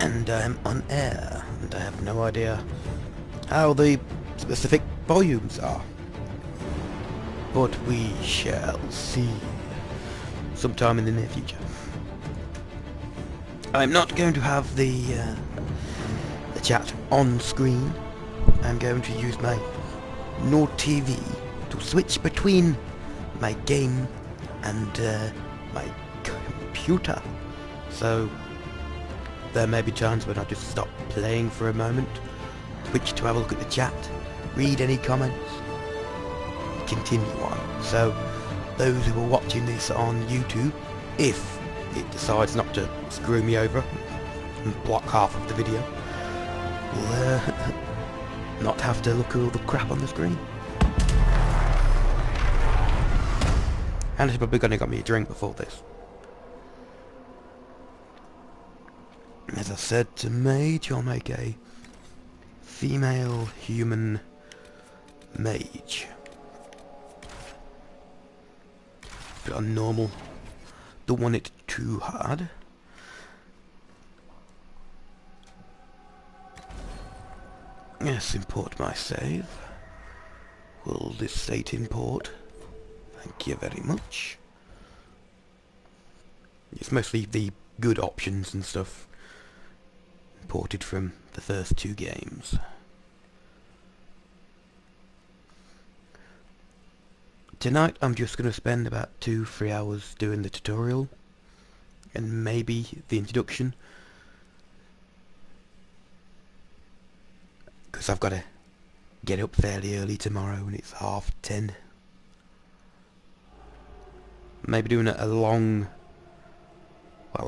and I'm on air, and I have no idea how the specific volumes are. But we shall see sometime in the near future. I'm not going to have the chat on screen. I'm going to use my Nord TV to switch between my game and my computer. So there may be times when I just stop playing for a moment, switch to have a look at the chat, read any comments, continue on. So those who are watching this on YouTube, if it decides not to screw me over and block half of the video, will not have to look at all the crap on the screen. And it's probably going to get me a drink before this. As I said to Mage, I'll make a female human mage. But on normal, don't want it too hard. Yes, import my save. Will this state import? Thank you very much. It's mostly the good options and stuff imported from the first two games. Tonight I'm just going to spend about 2-3 hours doing the tutorial and maybe the introduction, because I've got to get up fairly early tomorrow and it's 10:30. Maybe doing a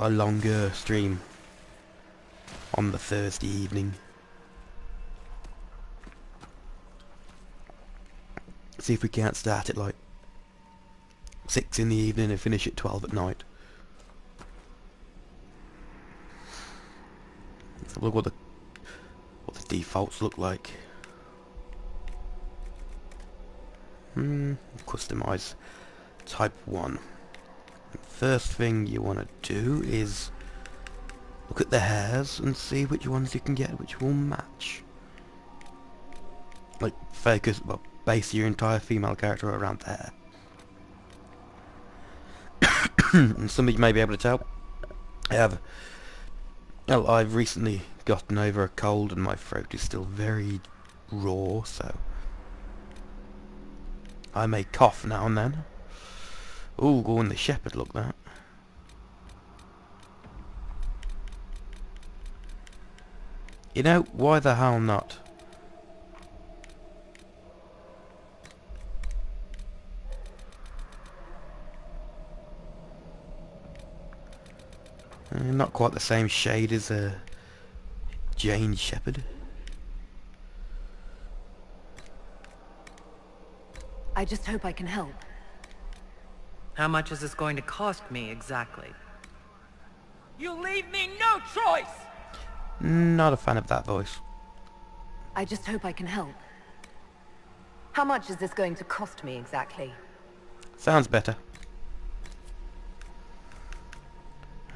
longer stream on the Thursday evening. See if we can't start at like 6 in the evening and finish at 12 at night. Let's have a look what the defaults look like. Customize type 1. First thing you want to do is look at the hairs and see which ones you can get which will match. Like focus, well, base your entire female character around the hair. And some of you may be able to tell, I've recently gotten over a cold and my throat is still very raw, so I may cough now and then. Ooh, go on the shepherd, look that. You know, why the hell not? Not quite the same shade as a Jane Shepherd. I just hope I can help. How much is this going to cost me exactly? You leave me no choice! Not a fan of that voice. I just hope I can help. How much is this going to cost me exactly? Sounds better.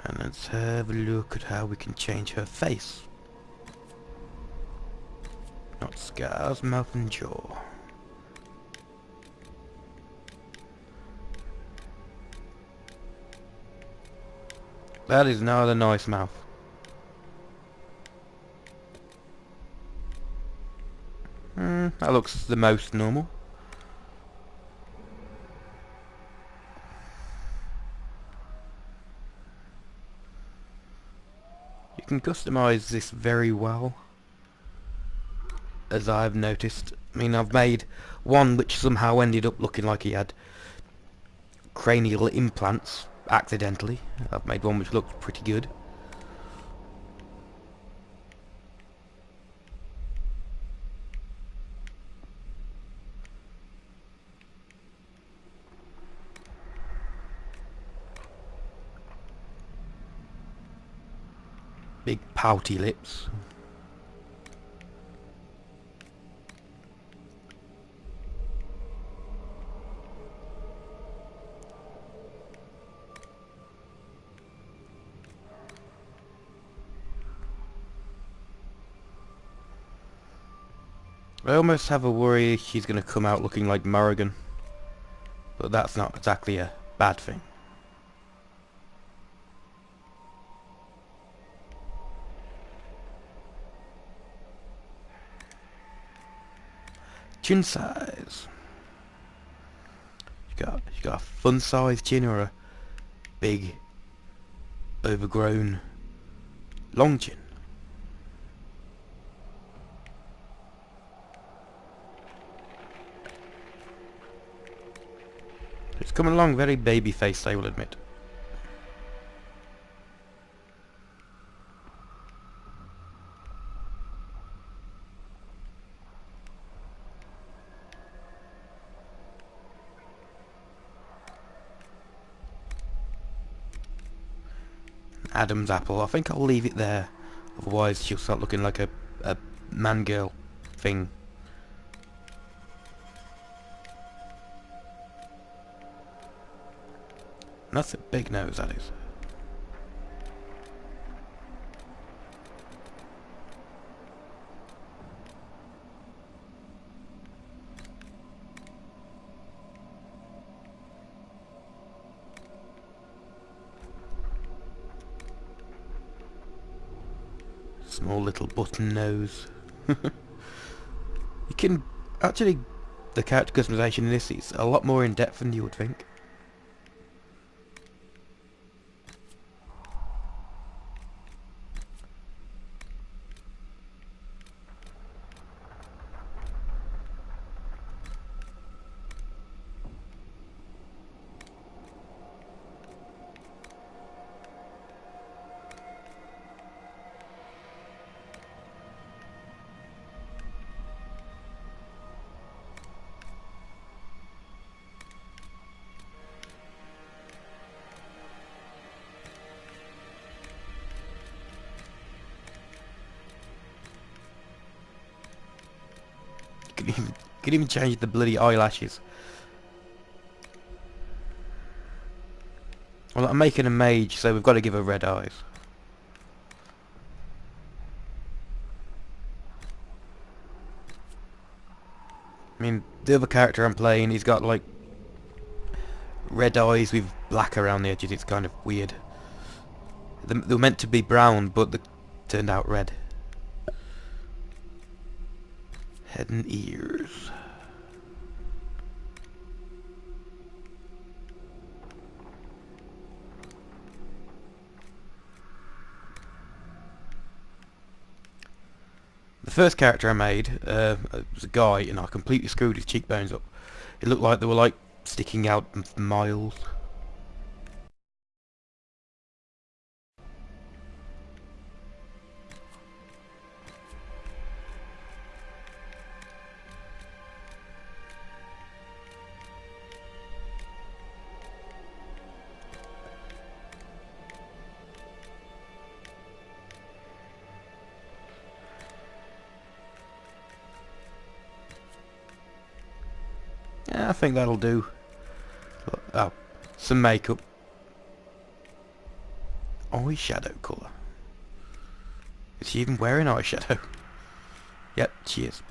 And let's have a look at how we can change her face. Not scars, mouth and jaw. That is not a nice mouth. That looks the most normal. You can customize this very well, as I've noticed. I mean, I've made one which somehow ended up looking like he had cranial implants accidentally. I've made one which looked pretty good. Big pouty lips. I almost have a worry she's going to come out looking like Morrigan. But that's not exactly a bad thing. Chin size. You got a fun sized chin or a big, overgrown, long chin? It's coming along very baby-faced, I will admit. Adam's apple. I think I'll leave it there. Otherwise she'll start looking like a man-girl thing. That's a big nose, that is. Small little button nose. You can actually, the character customization in this is a lot more in depth than you would think. Could even change the bloody eyelashes. Well, I'm making a mage, so we've got to give her red eyes. I mean, the other character I'm playing, he's got like red eyes with black around the edges. It's kind of weird. They were meant to be brown, but they turned out red. Head and ears. The first character I made was a guy, and I completely screwed his cheekbones up. It looked like they were like sticking out miles. Yeah, I think that'll do. Oh, some makeup. Eyeshadow colour. Is she even wearing eyeshadow? Yep, she is.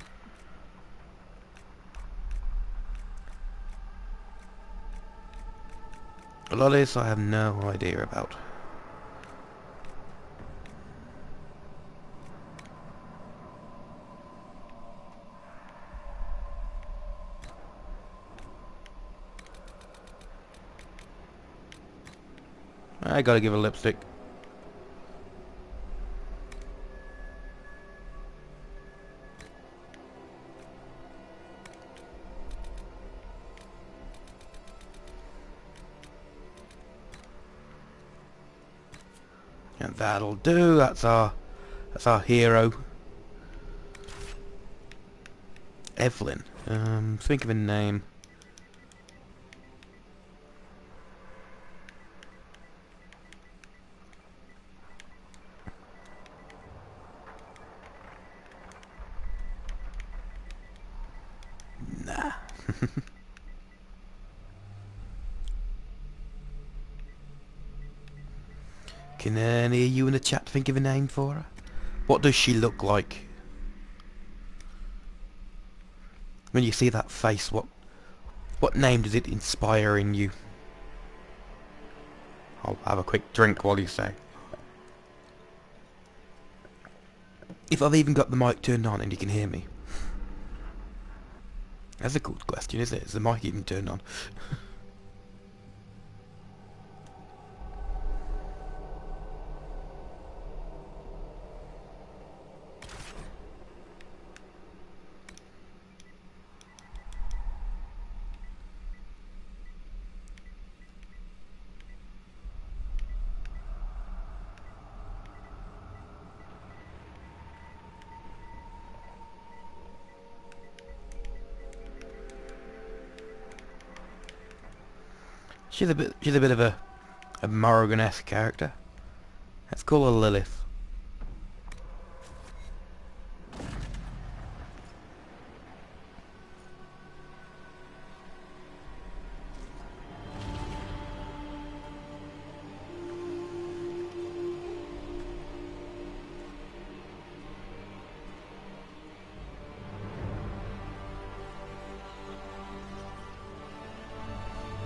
A lot of this I have no idea about. I gotta give her lipstick. And that'll do. That's our hero. Evelyn. Think of a name. Nah. Can any of you in the chat think of a name for her? What does she look like? When you see that face, what name does it inspire in you? I'll have a quick drink while you say. If I've even got the mic turned on and you can hear me. That's a good question, isn't it? Is the mic even turned on? She's a bit of a Morrigan-esque character. Let's call her Lilith.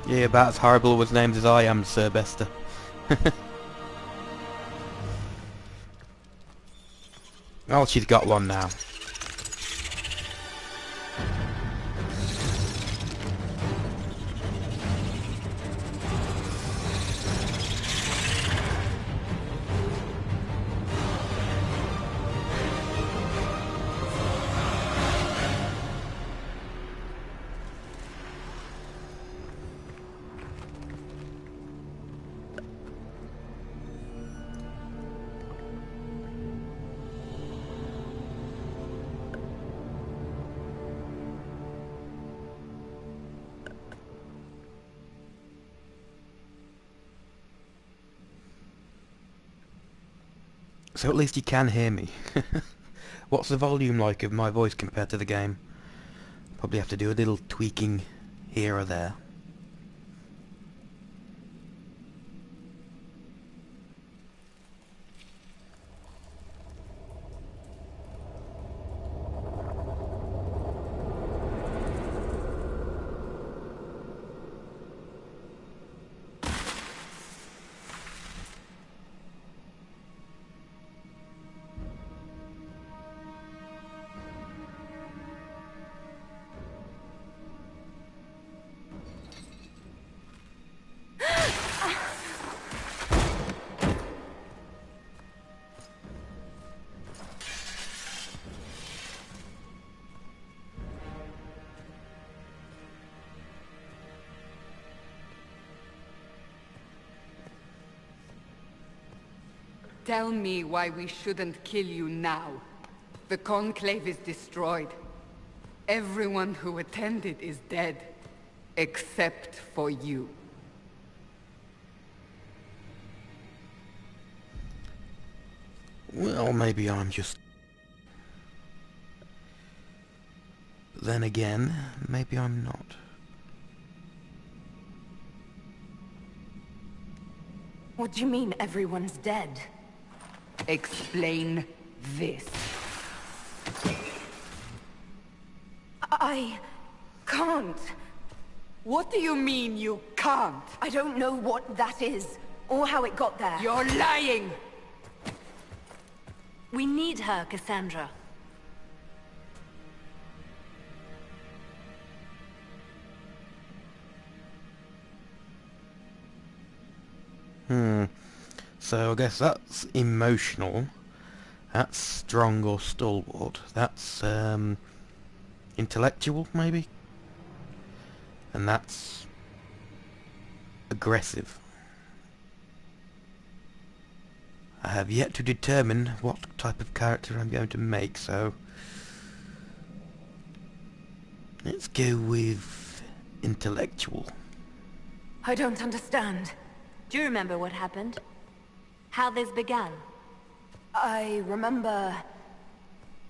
Yeah, about as horrible with names as I am, Sir Bester. Oh, she's got one now. So at least you can hear me. What's the volume like of my voice compared to the game? Probably have to do a little tweaking here or there. Tell me why we shouldn't kill you now. The Conclave is destroyed. Everyone who attended is dead. Except for you. Well, maybe I'm just... Then again, maybe I'm not. What do you mean everyone's dead? Explain this. I can't. What do you mean you can't? I don't know what that is, or how it got there. You're lying! We need her, Cassandra. So I guess that's emotional. That's strong or stalwart. That's intellectual, maybe? And that's aggressive. I have yet to determine what type of character I'm going to make, so let's go with intellectual. I don't understand. Do you remember what happened? How this began? I remember...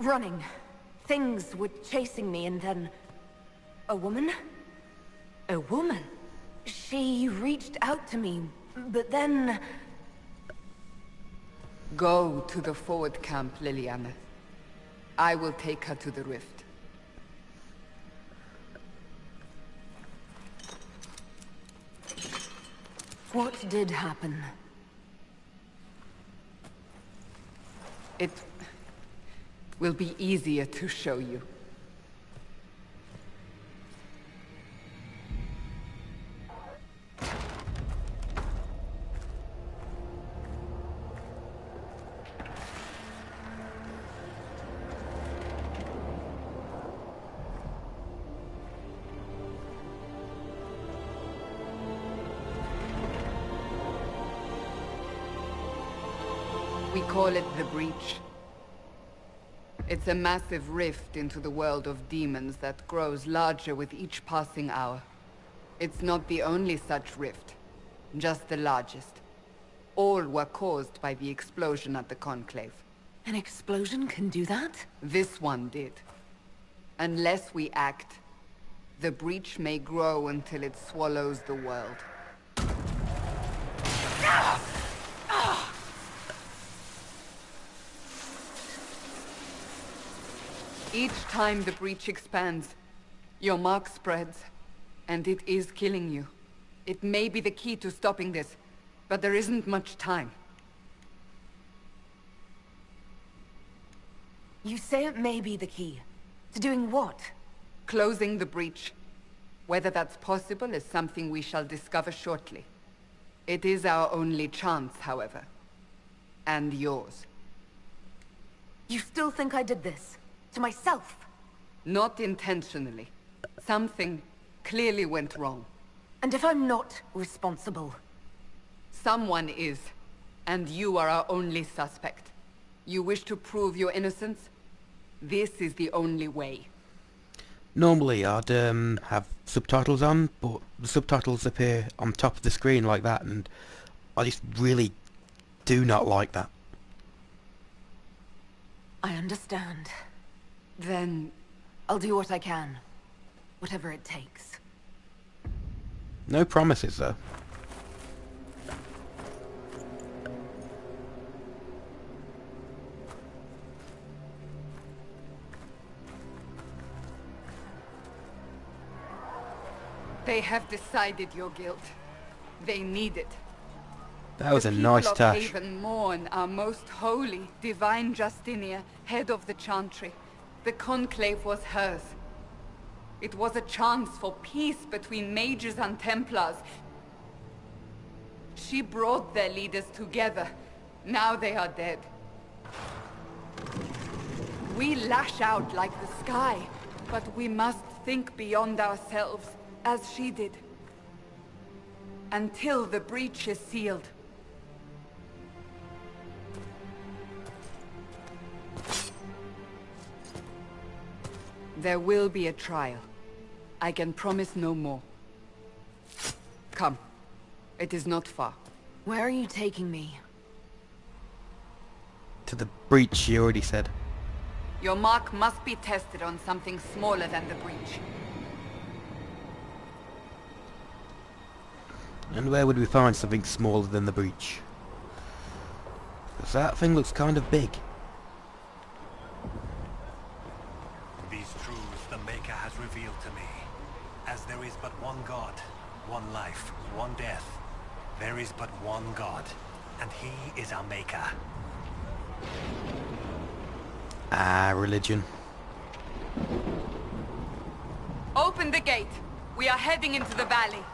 running. Things were chasing me and then... a woman? A woman? She reached out to me, but then... Go to the forward camp, Liliana. I will take her to the rift. What did happen? It will be easier to show you. We call it the Breach. It's a massive rift into the world of demons that grows larger with each passing hour. It's not the only such rift, just the largest. All were caused by the explosion at the Conclave. An explosion can do that? This one did. Unless we act, the Breach may grow until it swallows the world. Each time the Breach expands, your mark spreads, and it is killing you. It may be the key to stopping this, but there isn't much time. You say it may be the key. To doing what? Closing the Breach. Whether that's possible is something we shall discover shortly. It is our only chance, however. And yours. You still think I did this? To myself? Not intentionally. Something clearly went wrong. And if I'm not responsible? Someone is, and you are our only suspect. You wish to prove your innocence? This is the only way. Normally I'd have subtitles on, but the subtitles appear on top of the screen like that, and I just really do not like that. I understand. Then I'll do what I can. Whatever it takes. No promises though. they have decided your guilt. They need it. That was a nice touch. The people of Haven mourn our most holy, divine Justinia, head of the Chantry. The Conclave was hers. It was a chance for peace between mages and Templars. She brought their leaders together. Now they are dead. We lash out like the sky, but we must think beyond ourselves, as she did. Until the breach is sealed. There will be a trial. I can promise no more. Come. It is not far. Where are you taking me? To the breach, you already said. Your mark must be tested on something smaller than the breach. And where would we find something smaller than the breach? Because that thing looks kind of big. These truths the Maker has revealed to me. As there is but one God, one life, one death. There is but one God, and He is our Maker. Ah, religion. Open the gate. We are heading into the valley.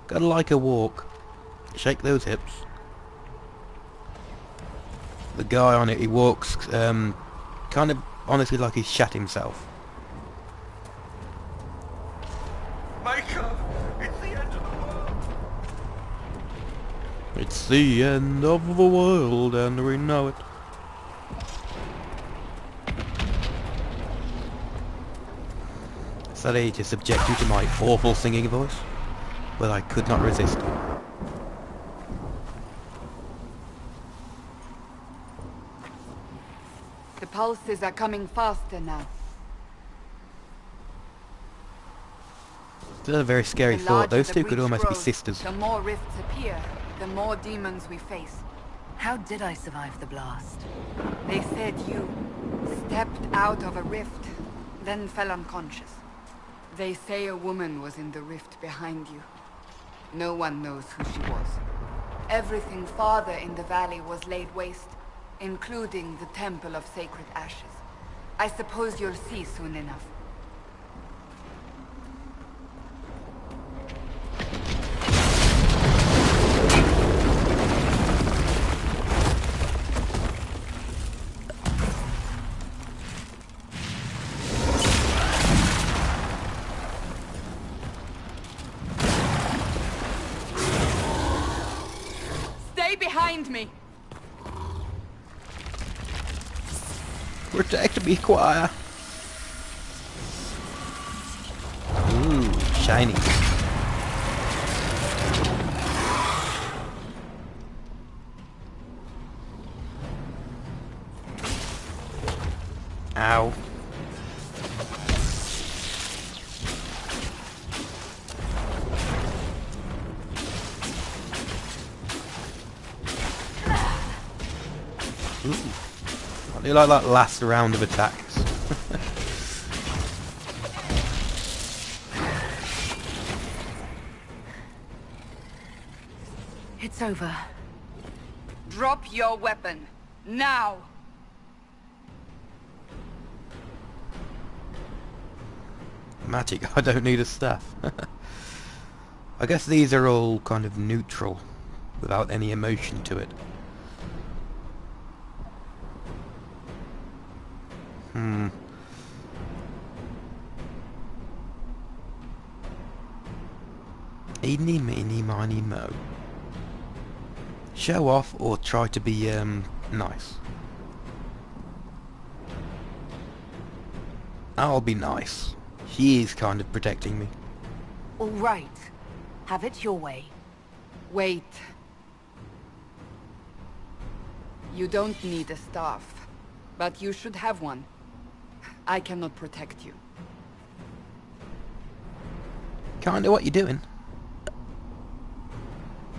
Gotta like a walk. Shake those hips. The guy on it, he walks kind of honestly like he's shat himself. Maker! It's the end of the world! It's the end of the world and we know it. Sorry to subject you to my awful singing voice, but I could not resist. The pulses are coming faster now. Still a very scary The thought. larger Those the two could breach almost be grows, sisters. The more rifts appear, the more demons we face. How did I survive the blast? They said you stepped out of a rift, then fell unconscious. They say a woman was in the rift behind you. No one knows who she was. Everything farther in the valley was laid waste, including the Temple of Sacred Ashes. I suppose you'll see soon enough. Stay behind me! Protect me, choir. Ooh, shiny. Ow. Ooh. I do like that last round of attacks. It's over. Drop your weapon. Now! Magic, I don't need a staff. I guess these are all kind of neutral, without any emotion to it. Eeny, meeny, miny, mo. Show off or try to be, nice? I'll be nice. She is kind of protecting me. All right. Have it your way. Wait. You don't need a staff, but you should have one. I cannot protect you. Kinda what you doing?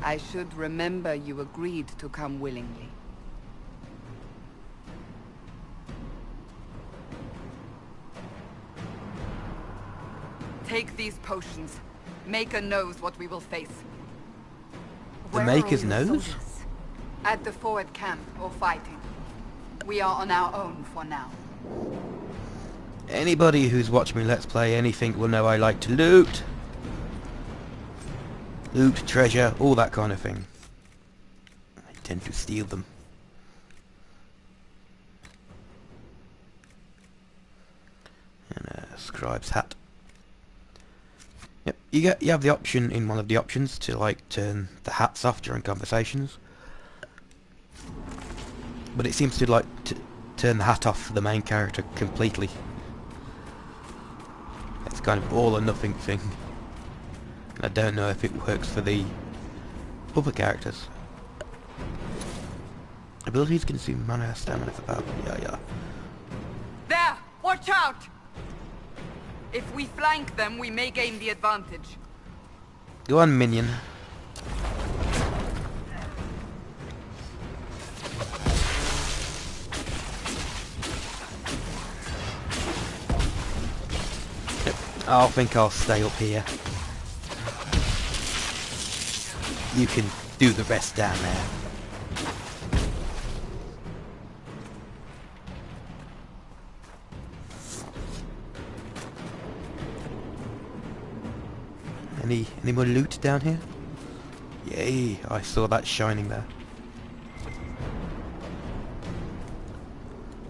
I should remember you agreed to come willingly. Take these potions. Maker knows what we will face. The Where are Maker's all your nose? soldiers? At the forward camp or fighting. We are on our own for now. Anybody who's watched me Let's Play anything will know I like to loot. Loot, treasure, all that kind of thing. I tend to steal them. And a scribe's hat. Yep, you have the option in one of the options to like turn the hats off during conversations. But it seems to like to turn the hat off for the main character completely. It's kind of all or nothing thing. And I don't know if it works for the other characters. Abilities consume mana, stamina for battle. Yeah. There! Watch out! If we flank them, we may gain the advantage. Go on, minion. Yep, I think I'll stay up here. You can do the rest down there. Any more loot down here? Yay, I saw that shining there.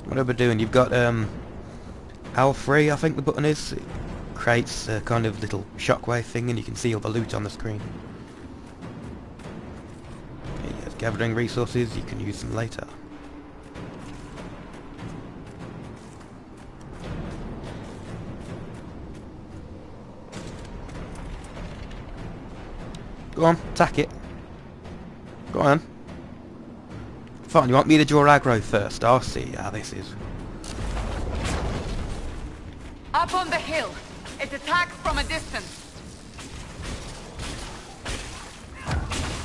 What are we doing? You've got L3, I think the button is. It creates a kind of little shockwave thing and you can see all the loot on the screen. Okay, yes, gathering resources, you can use them later. Go on, attack it. Go on. Fine, you want me to draw aggro first? I'll see how this is. Up on the hill! It attacks from a distance!